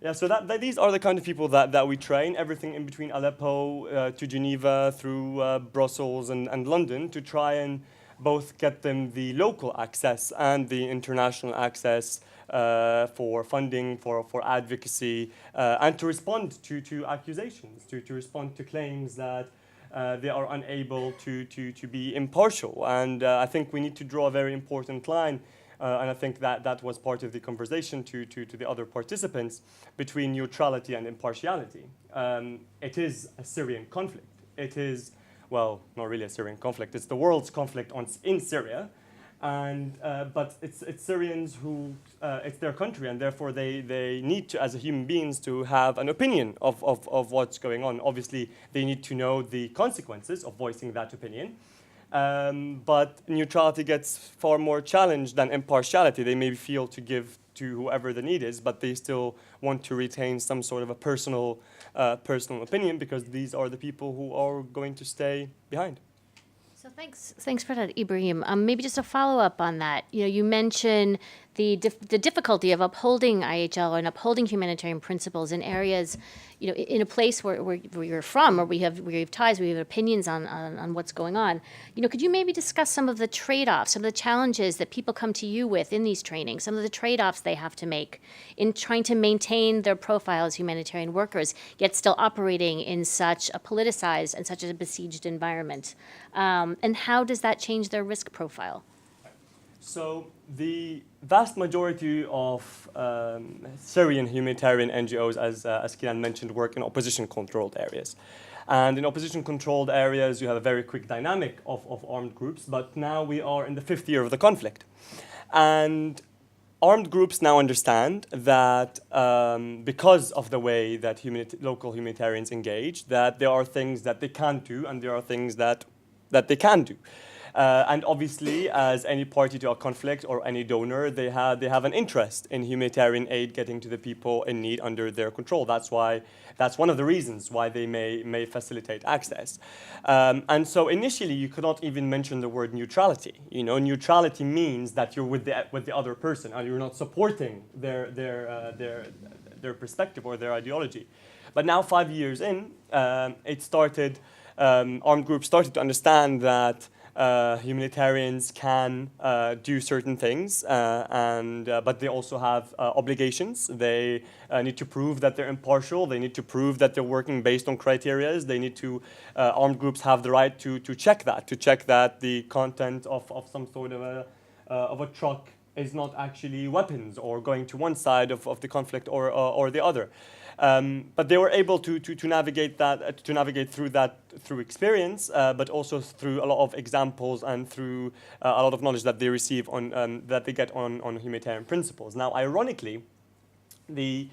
Yeah, so these are the kind of people that we train, everything in between Aleppo to Geneva through Brussels and London, to try and both get them the local access and the international access for funding, for advocacy, and to respond to accusations, to respond to claims that they are unable to be impartial. And I think we need to draw a very important line. And I think that was part of the conversation to the other participants between neutrality and impartiality. It is a Syrian conflict. It is, well, not really a Syrian conflict. It's the world's conflict in Syria. And, but it's Syrians who, it's their country, and therefore they need to, as human beings, to have an opinion of what's going on. Obviously, they need to know the consequences of voicing that opinion. But neutrality gets far more challenged than impartiality. They may feel to give to whoever the need is, but they still want to retain some sort of a personal opinion, because these are the people who are going to stay behind. So thanks for that, Ibrahim. Maybe just a follow-up on that. You know, you mentioned the difficulty of upholding IHL and upholding humanitarian principles in areas, you know, in a place where you're from, or we have ties, we have opinions on what's going on. You know, could you maybe discuss some of the trade-offs, some of the challenges that people come to you with in these trainings, some of the trade-offs they have to make in trying to maintain their profile as humanitarian workers, yet still operating in such a politicized and such a besieged environment? And how does that change their risk profile? So the vast majority of Syrian humanitarian NGOs, as Kiran mentioned, work in opposition-controlled areas. And in opposition-controlled areas, you have a very quick dynamic of armed groups, but now we are in the 5th year of the conflict. And armed groups now understand that because of the way that local humanitarians engage, that there are things that they can't do and there are things that they can do. And obviously, as any party to a conflict or any donor, they have an interest in humanitarian aid getting to the people in need under their control. That's one of the reasons why they may facilitate access. And so initially, you could not even mention the word neutrality. You know, neutrality means that you're with the other person and you're not supporting their perspective or their ideology. But now, 5 years in, armed groups started to understand that humanitarians can do certain things, but they also have obligations. They need to prove that they're impartial. They need to prove that they're working based on criteria. They need to, armed groups have the right to check that the content of some sort of a truck is not actually weapons or going to one side of the conflict or the other. But they were able to navigate through that through experience, but also through a lot of examples and through a lot of knowledge that they receive that they get on humanitarian principles. Now, ironically, the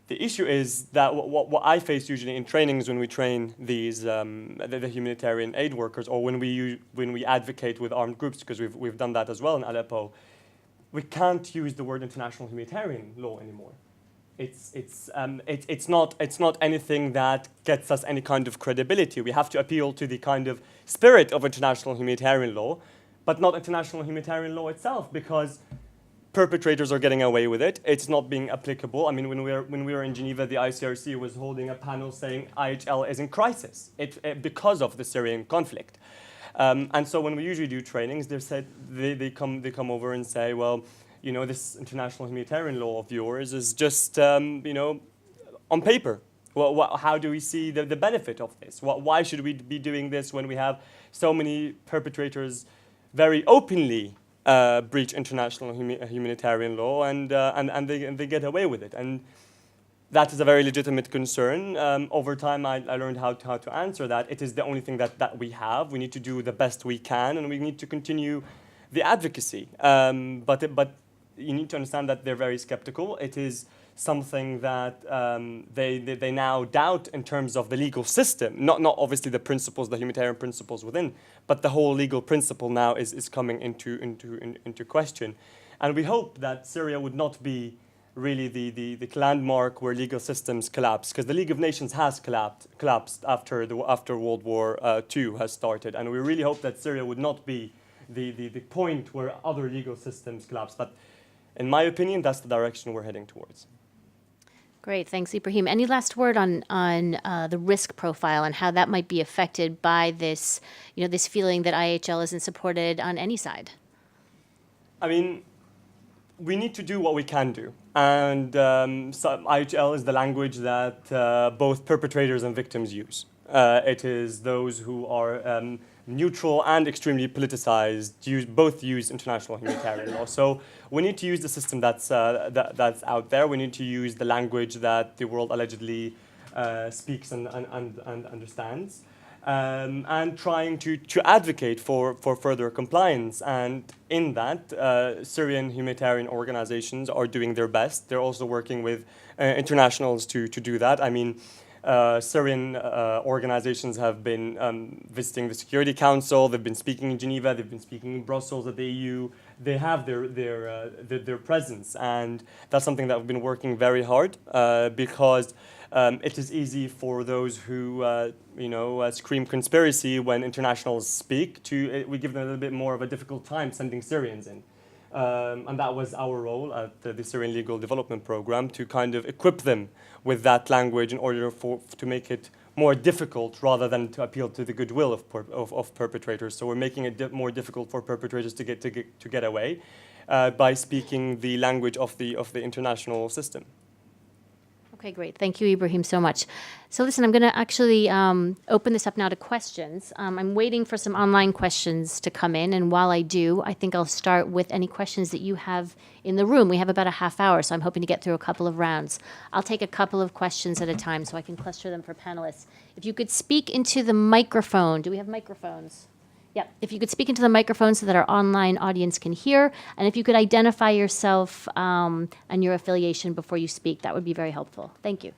issue is that what I face usually in trainings when we train these the humanitarian aid workers, or when we advocate with armed groups, because we've done that as well in Aleppo, we can't use the word international humanitarian law anymore. It's not anything that gets us any kind of credibility. We have to appeal to the kind of spirit of international humanitarian law, but not international humanitarian law itself, because perpetrators are getting away with it. It's not being applicable. I mean, when we were in Geneva, the ICRC was holding a panel saying IHL is in crisis because of the Syrian conflict. And so when we usually do trainings, they come over and say, well, you know, this international humanitarian law of yours is just, you know, on paper. Well, how do we see the benefit of this? Why should we be doing this when we have so many perpetrators very openly breach international humanitarian law and they get away with it? And that is a very legitimate concern. Over time, I learned how to answer that. It is the only thing that we have. We need to do the best we can, and we need to continue the advocacy. But you need to understand that they're very skeptical. It is something that they now doubt in terms of the legal system, not obviously the principles, the humanitarian principles within, but the whole legal principle now is coming into question. And we hope that Syria would not be really the landmark where legal systems collapse, because the League of Nations has collapsed after World War II has started, and we really hope that Syria would not be the point where other legal systems collapse. But in my opinion, that's the direction we're heading towards. Great, thanks, Ibrahim. Any last word on the risk profile and how that might be affected by this, this feeling that IHL isn't supported on any side? I mean, we need to do what we can do. And so IHL is the language that both perpetrators and victims use. It is those who are neutral and extremely politicized, both use international humanitarian law. So we need to use the system that's out there. We need to use the language that the world allegedly speaks and understands. And trying to advocate for further compliance. And in that, Syrian humanitarian organizations are doing their best. They're also working with internationals to do that. I mean, Syrian organizations have been visiting the Security Council. They've been speaking in Geneva. They've been speaking in Brussels at the EU. They have their presence, and that's something that we've been working very hard because it is easy for those who scream conspiracy when internationals speak. We give them a little bit more of a difficult time sending Syrians in. And that was our role at the Syrian Legal Development Program, to kind of equip them with that language in order to make it more difficult rather than to appeal to the goodwill of perpetrators. So we're making it more difficult for perpetrators to get away by speaking the language of the international system. Okay, great. Thank you, Ibrahim, so much. So listen, I'm going to actually open this up now to questions. I'm waiting for some online questions to come in, and while I do, I think I'll start with any questions that you have in the room. We have about a half hour, so I'm hoping to get through a couple of rounds. I'll take a couple of questions at a time so I can cluster them for panelists. If you could speak into the microphone. Do we have microphones? Yeah, if you could speak into the microphone so that our online audience can hear, and if you could identify yourself and your affiliation before you speak, that would be very helpful. Thank you.